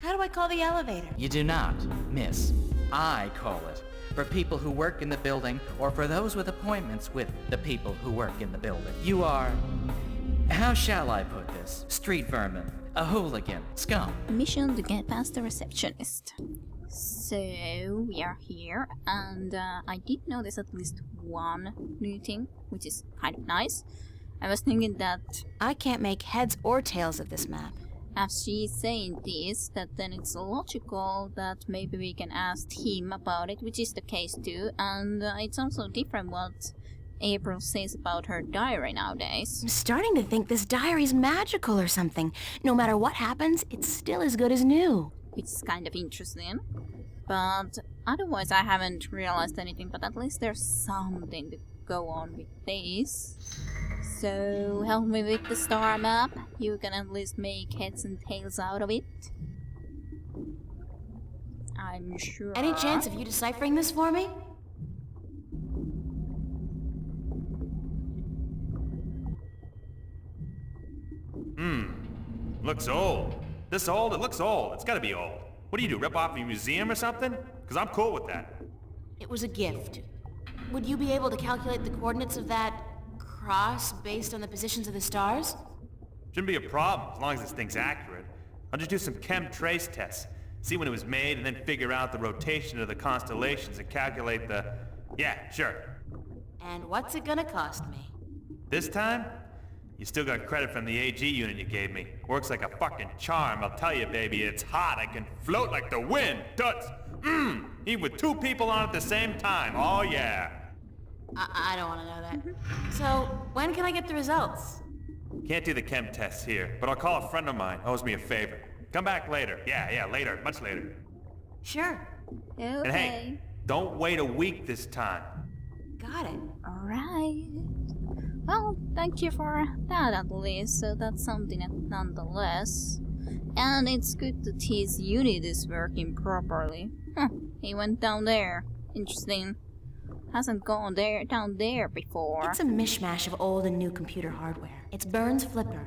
How do I call the elevator? You do not, miss. I call it. For people who work in the building, or for those with appointments with the people who work in the building. You are... how shall I put this? Street vermin. A hooligan. Scum. Mission to get past the receptionist. So, we are here, and I did notice at least one new thing, which is kind of nice. I was thinking that I can't make heads or tails of this map. as she's saying this, that then it's logical that maybe we can ask him about it, which is the case too, and it's also different what April says about her diary nowadays. I'm starting to think this diary's magical or something. No matter what happens, it's still as good as new. Which is kind of interesting. But otherwise I haven't realized anything, but at least there's something to go on with this. So help me with the star map. You can at least make heads and tails out of it. I'm sure. Any chance of you deciphering this for me? Looks old. This old? It looks old. It's gotta be old. What do you do, rip off a museum or something? Because I'm cool with that. It was a gift. Would you be able to calculate the coordinates of that cross based on the positions of the stars? Shouldn't be a problem, as long as this thing's accurate. I'll just do some chem trace tests. See when it was made, and then figure out the rotation of the constellations and calculate the... Yeah, sure. And what's it gonna cost me? This time? You still got credit from the AG unit you gave me. Works like a fucking charm, I'll tell you, baby. It's hot, I can float like the wind. Toots! Even with two people on at the same time, oh yeah. I don't want to know that. So, when can I get the results? Can't do the chem tests here, but I'll call a friend of mine, owes me a favor. Come back later. Yeah, later, much later. Sure. Okay. And hey, don't wait a week this time. Got it. Alright. Well, thank you for that at least, so that's something nonetheless. And it's good that his unit is working properly. He went down there. Interesting. Hasn't gone down there before. It's a mishmash of old and new computer hardware. It's Burns' flipper.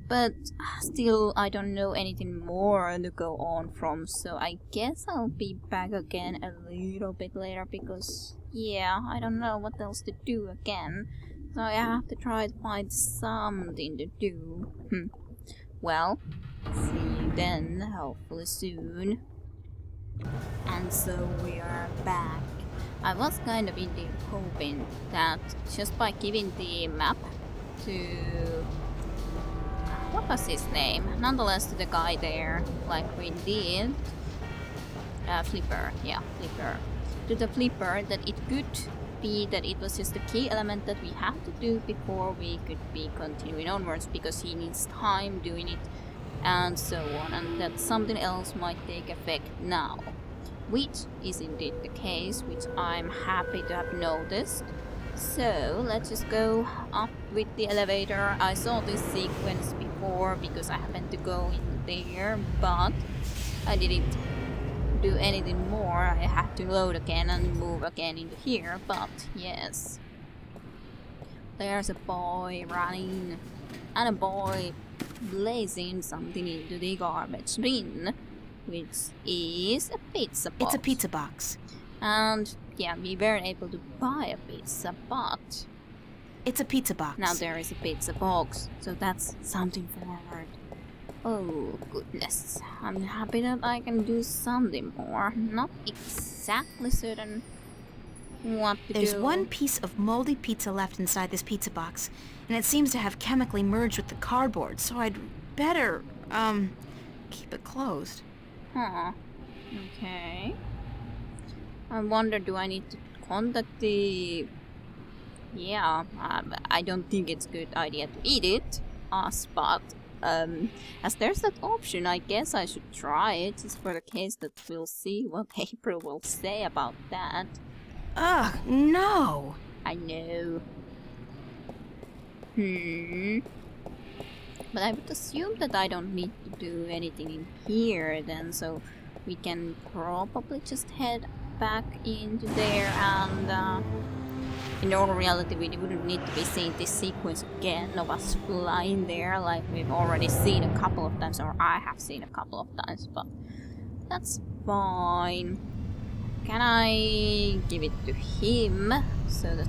But still, I don't know anything more to go on from, so I guess I'll be back again a little bit later because, yeah, I don't know what else to do again. So I have to try to find something to do. Well, see you then, hopefully soon. And so we are back. I was kind of indeed hoping that just by giving the map to... what was his name? Nonetheless, to the guy there, like we did. Flipper, yeah, Flipper. To the Flipper, that it could be that it was just the key element that we have to do before we could be continuing onwards, because he needs time doing it and so on, and that something else might take effect now. Which is indeed the case, which I'm happy to have noticed. So let's just go up with the elevator. I saw this sequence before because I happened to go in there, but I didn't do anything more. I had to load again and move again into here, but yes. There's a boy running and a boy blazing something into the garbage bin, which is a pizza box. It's a pizza box. And yeah, we weren't able to buy a pizza, but it's a pizza box. Now there is a pizza box, so that's something forward. Oh goodness, I'm happy that I can do something more. Not exactly certain what to do. There's one piece of moldy pizza left inside this pizza box, and it seems to have chemically merged with the cardboard, so I'd better, keep it closed. Okay. I wonder, do I need to contact the... Yeah, I don't think it's a good idea to eat it, but as there's that option, I guess I should try it, just for the case that we'll see what April will say about that. Ugh, no! I know. But I would assume that I don't need to do anything in here then, so we can probably just head back into there and in normal reality we wouldn't need to be seeing this sequence again of us flying there like we've already seen a couple of times, or I have seen a couple of times, but that's fine. Can I give it to him so that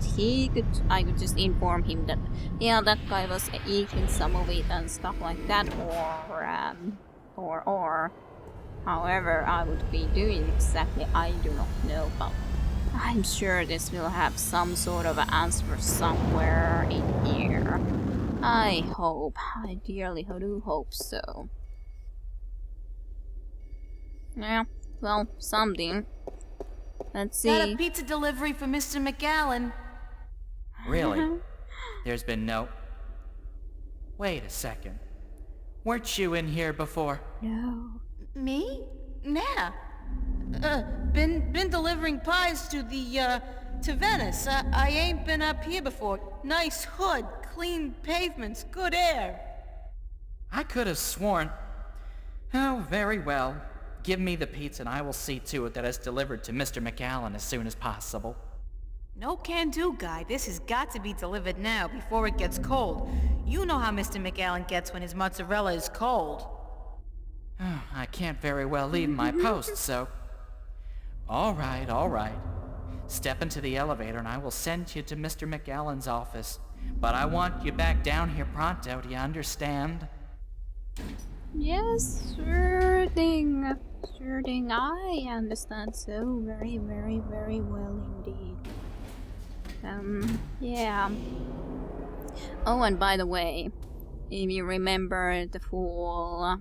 I could just inform him that, yeah, that guy was eating some of it and stuff like that, or however I would be doing exactly, I do not know, but I'm sure this will have some sort of answer somewhere in here. I dearly do hope so. Yeah, well, something. Let's see. Got a pizza delivery for Mr. McAllen. Really? There's been no... Wait a second. Weren't you in here before? No. Me? Nah. Been delivering pies to to Venice. I ain't been up here before. Nice hood, clean pavements, good air. I could have sworn... Oh, very well. Give me the pizza and I will see to it that it's delivered to Mr. McAllen as soon as possible. No can do, guy. This has got to be delivered now before it gets cold. You know how Mr. McAllen gets when his mozzarella is cold. I can't very well leave my post, so... All right. Step into the elevator and I will send you to Mr. McAllen's office. But I want you back down here pronto, do you understand? Yes, sure thing. Sure thing. I understand so very, very, very well indeed. Yeah. Oh, and by the way, if you remember the fall,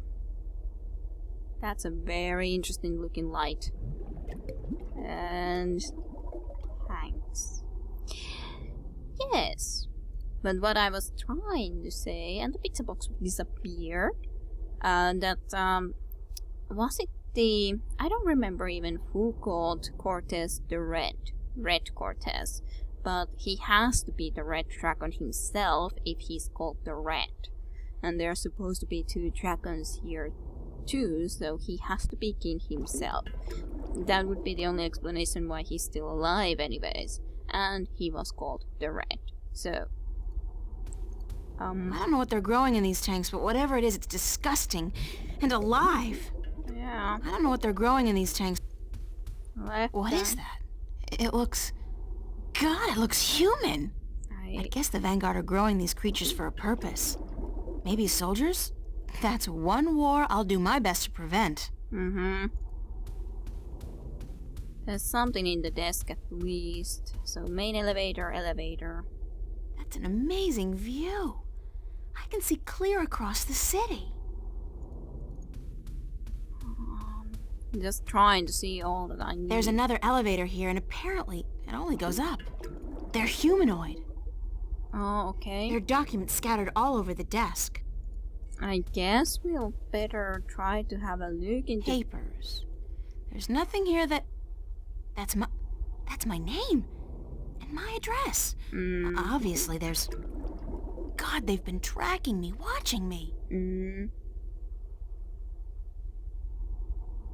that's a very interesting looking light. And thanks. Yes. But what I was trying to say, and the pizza box disappeared, that, was it I don't remember even who called Cortez the Red Cortez, but he has to be the Red Dragon himself if he's called the Red. And there are supposed to be 2 dragons here too, so he has to be king himself. That would be the only explanation why he's still alive anyways. And he was called the Red. So... I don't know what they're growing in these tanks, but whatever it is, it's disgusting. And alive. Yeah. I don't know what they're growing in these tanks. What is that? that? It looks... God, it looks human. I guess the Vanguard are growing these creatures for a purpose. Maybe soldiers? That's one war I'll do my best to prevent. There's something in the desk at least. So main elevator. That's an amazing view. I can see clear across the city. Just trying to see all that I need. There's another elevator here, and apparently it only goes up. They're humanoid. Oh, okay. There are documents scattered all over the desk. I guess we'll better try to have a look into... Papers. There's nothing here that's my name. And my address. Obviously there's... God, they've been tracking me, watching me.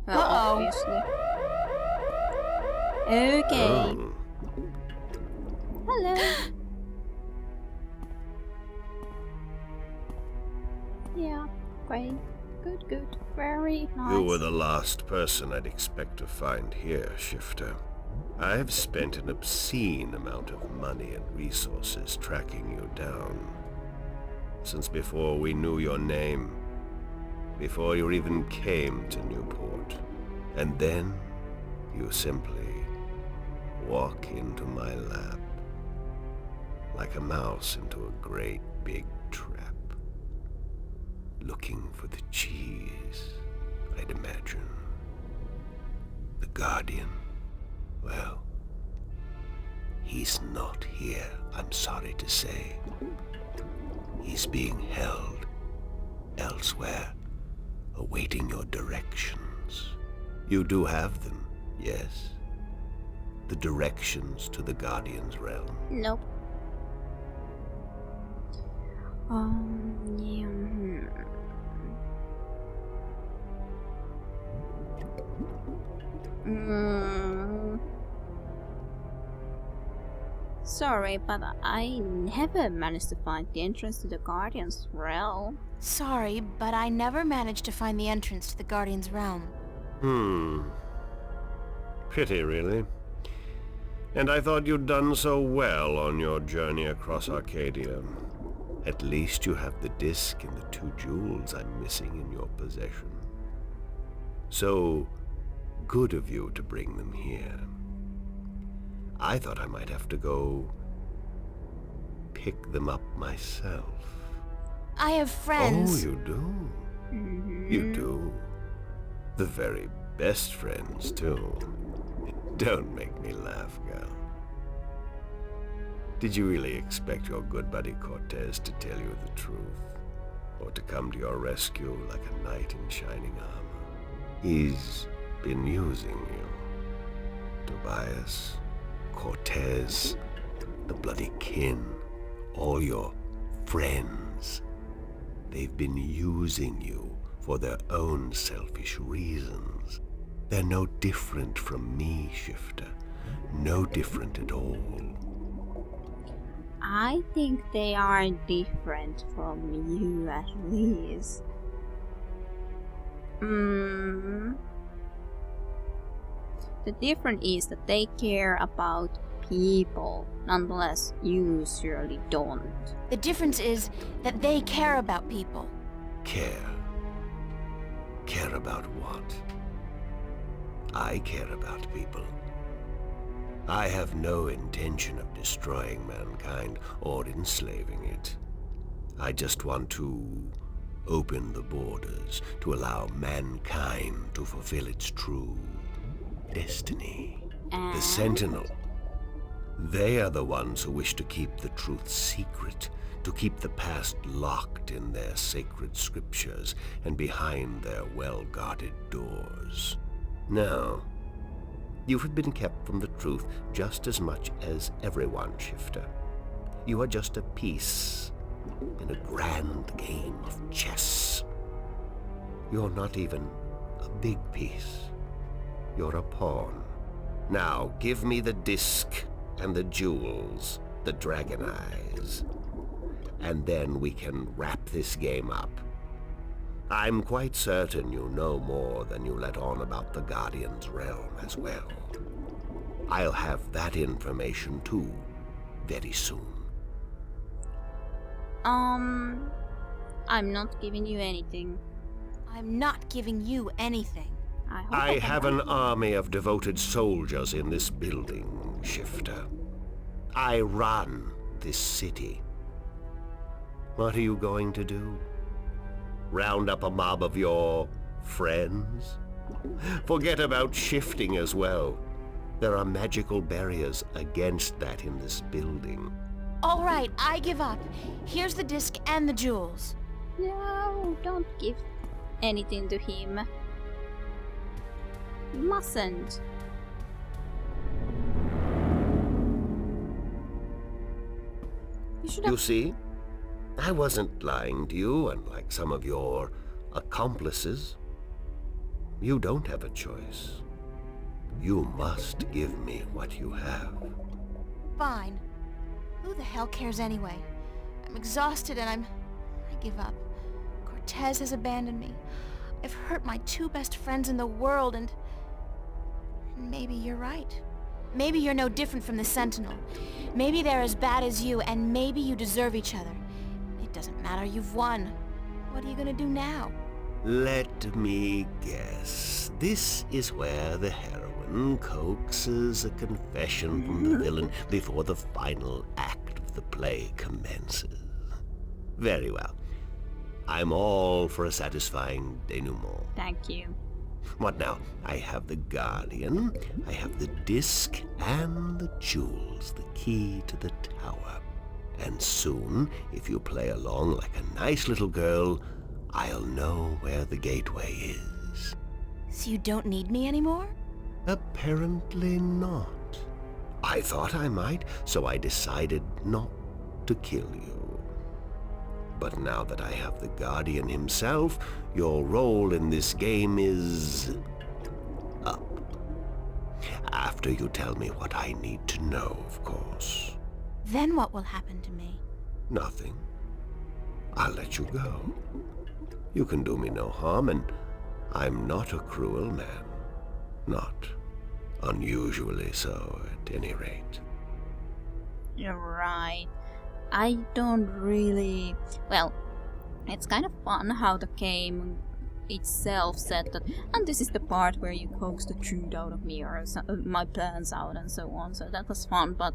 Well, obviously. Okay. Hello. Yeah, great. Good. Very nice. You were the last person I'd expect to find here, Shifter. I've spent an obscene amount of money and resources tracking you down. Since before we knew your name. Before you even came to Newport. And then, you simply walk into my lap. Like a mouse into a great big trap. Looking for the cheese, I'd imagine. The Guardian. Well, he's not here, I'm sorry to say. He's being held elsewhere, awaiting your directions. You do have them, yes? The directions to the Guardian's realm. Nope. Yeah. Sorry, but I never managed to find the entrance to the Guardian's realm. Sorry, but I never managed to find the entrance to the Guardian's realm. Pity, really. And I thought you'd done so well on your journey across Arcadia. At least you have the disc and the 2 jewels I'm missing in your possession. So good of you to bring them here. I thought I might have to go pick them up myself. I have friends. Oh, you do? You do? The very best friends, too. Don't make me laugh, girl. Did you really expect your good buddy Cortez to tell you the truth? Or to come to your rescue like a knight in shining armor? He's been using you. Tobias, Cortez, the bloody kin, all your friends. They've been using you for their own selfish reasons. They're no different from me, Shifter. No different at all. I think they are different from you, at least. The difference is that they care about people. Nonetheless, you surely don't. The difference is that they care about people. Care? Care about what? I care about people. I have no intention of destroying mankind or enslaving it. I just want to open the borders to allow mankind to fulfill its true destiny. The Sentinel. They are the ones who wish to keep the truth secret, to keep the past locked in their sacred scriptures and behind their well-guarded doors. Now, you have been kept from the truth just as much as everyone, Shifter. You are just a piece in a grand game of chess. You're not even a big piece. You're a pawn. Now, give me the disc and the jewels, the dragon eyes, and then we can wrap this game up. I'm quite certain you know more than you let on about the Guardian's realm as well. I'll have that information too, very soon. I'm not giving you anything. I'm not giving you anything. I have an army of devoted soldiers in this building, Shifter. I run this city. What are you going to do? Round up a mob of your friends? Forget about shifting as well. There are magical barriers against that in this building. All right, I give up. Here's the disc and the jewels. No, don't give anything to him. You mustn't. You see? I wasn't lying to you, unlike some of your accomplices. You don't have a choice. You must give me what you have. Fine. Who the hell cares anyway? I'm exhausted and I give up. Cortez has abandoned me. I've hurt my 2 best friends in the world and maybe you're right. Maybe you're no different from the Sentinel. Maybe they're as bad as you, and maybe you deserve each other. It doesn't matter, you've won. What are you gonna do now? Let me guess. This is where the heroine coaxes a confession from the villain before the final act of the play commences. Very well. I'm all for a satisfying denouement. Thank you. What now? I have the Guardian, I have the disc, and the jewels, the key to the tower. And soon, if you play along like a nice little girl, I'll know where the gateway is. So you don't need me anymore? Apparently not. I thought I might, so I decided not to kill you. But now that I have the Guardian himself, your role in this game is up. After you tell me what I need to know, of course. Then what will happen to me? Nothing. I'll let you go. You can do me no harm, and I'm not a cruel man. Not unusually so, at any rate. You're right. I don't really... Well, it's kind of fun how the game itself said that, and this is the part where you coax the truth out of me, or my plans out, and so on. So that was fun, but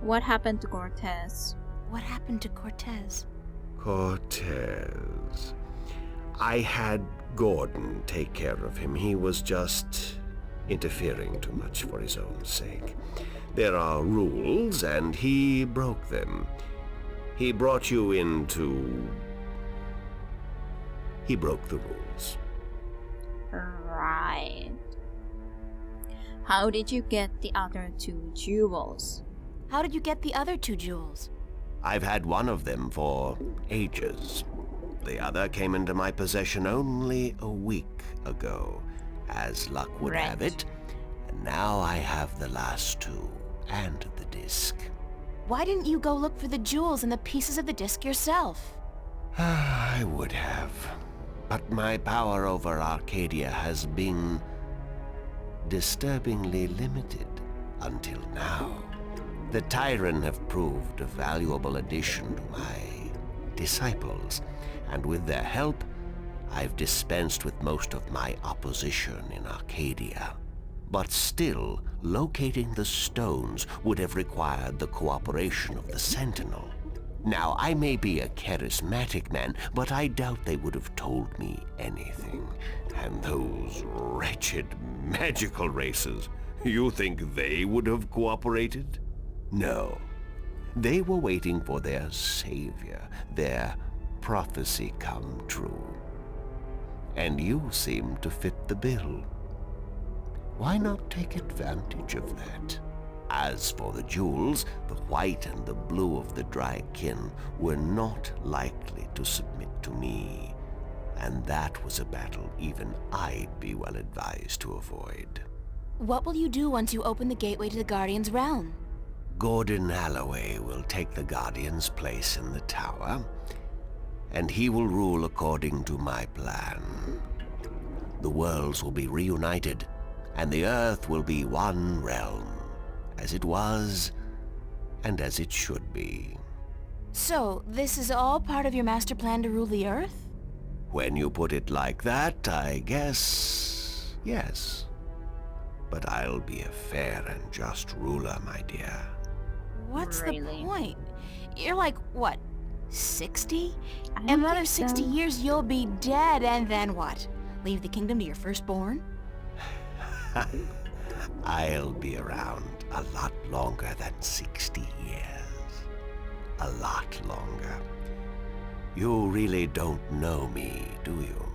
what happened to Cortez? What happened to Cortez? Cortez. I had Gordon take care of him. He was just interfering too much for his own sake. There are rules, and he broke them. He brought you into... He broke the rules. Right. How did you get the other 2 jewels? How did you get the other 2 jewels? I've had one of them for ages. The other came into my possession only a week ago, as luck would have it. And now I have the last 2, and the disc. Why didn't you go look for the jewels and the pieces of the disc yourself? I would have. But my power over Arcadia has been disturbingly limited until now. The Tyran have proved a valuable addition to my disciples, and with their help, I've dispensed with most of my opposition in Arcadia. But still, locating the stones would have required the cooperation of the Sentinel. Now, I may be a charismatic man, but I doubt they would have told me anything. And those wretched magical races, you think they would have cooperated? No. They were waiting for their savior, their prophecy come true. And you seem to fit the bill. Why not take advantage of that? As for the jewels, the white and the blue of the Drykin were not likely to submit to me, and that was a battle even I'd be well advised to avoid. What will you do once you open the gateway to the Guardian's realm? Gordon Alloway will take the Guardian's place in the tower, and he will rule according to my plan. The worlds will be reunited, and the Earth will be one realm, as it was, and as it should be. So, this is all part of your master plan to rule the Earth? When you put it like that, I guess, yes. But I'll be a fair and just ruler, my dear. What's Really? the point? You're like, what, 60? I In don't another think 60 so. years, you'll be dead, and then what? Leave the kingdom to your firstborn? I'll be around a lot longer than 60 years. A lot longer. You really don't know me, do you?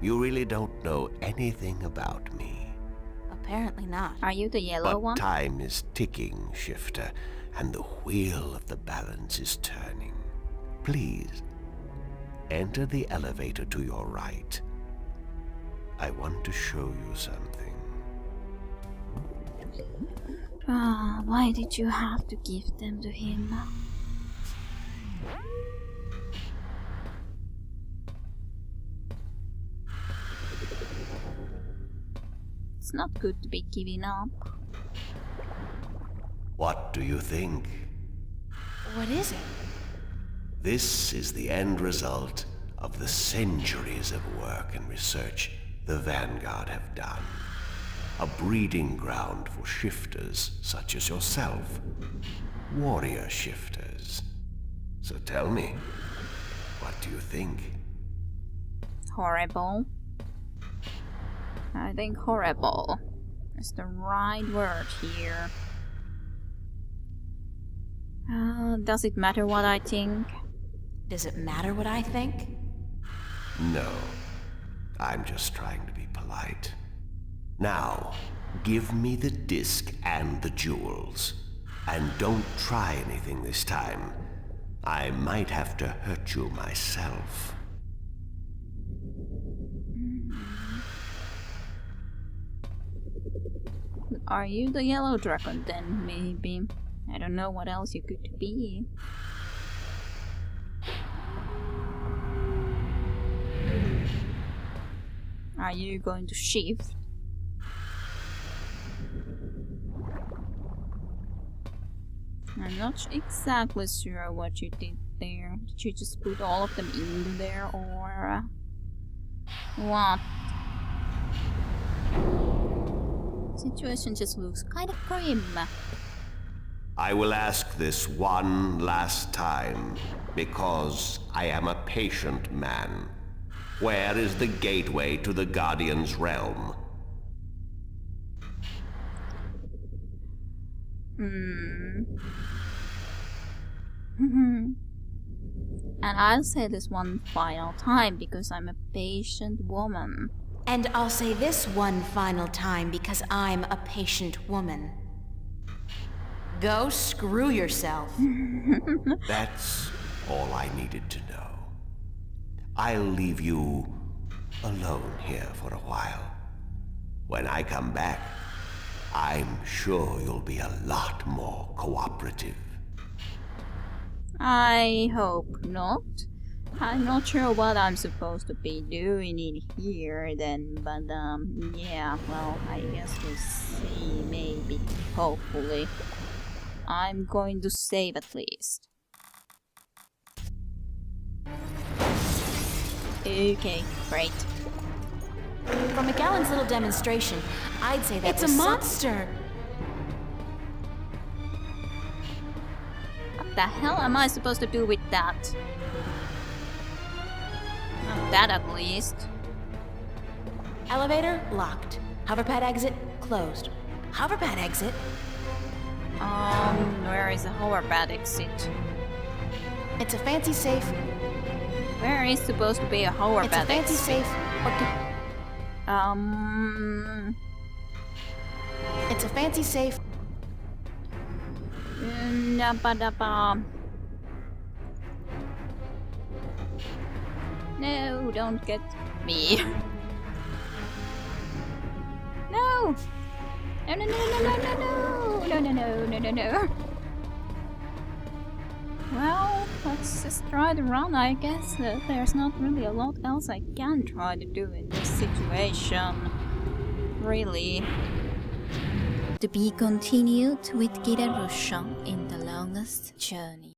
You really don't know anything about me. Apparently not. Are you the yellow But one? time is ticking, Shifter, and the wheel of the balance is turning. Please, enter the elevator to your right. I want to show you something. Why did you have to give them to him? It's not good to be giving up. What do you think? What is it? This is the end result of the centuries of work and research the Vanguard have done. A breeding ground for shifters such as yourself. Warrior shifters. So tell me, what do you think? Horrible. I think horrible is the right word here. Does it matter what I think? Does it matter what I think? No. I'm just trying to be polite. Now, give me the disc and the jewels. And don't try anything this time. I might have to hurt you myself. Are you the yellow dragon then, maybe? I don't know what else you could be. Are you going to shift? I'm not exactly sure what you did there. Did you just put all of them in there, or what? Situation just looks kind of grim. I will ask this one last time, because I am a patient man. Where is the gateway to the Guardian's realm? And I'll say this one final time because I'm a patient woman. And I'll say this one final time because I'm a patient woman. Go screw yourself. That's all I needed to know. I'll leave you alone here for a while. When I come back, I'm sure you'll be a lot more cooperative. I hope not. I'm not sure what I'm supposed to be doing in here then, but yeah, well, I guess we'll see, maybe, hopefully. I'm going to save at least. Okay, great. For McAllen's little demonstration, I'd say that it's a monster! What the hell am I supposed to do with that? Not that at least. Elevator locked. Hoverpad exit closed. Hoverpad exit. Where is the hoverpad exit? It's a fancy safe. Where is supposed to be a hoverpad It's a fancy exit? safe. It's a fancy safe. No, don't get me. No! No, no, no, no, no, no, no, no, no, no, no, no, no. Well, let's just try to run, I guess. There's not really a lot else I can try to do in this situation. Really. To be continued with Kirarusha in the longest journey.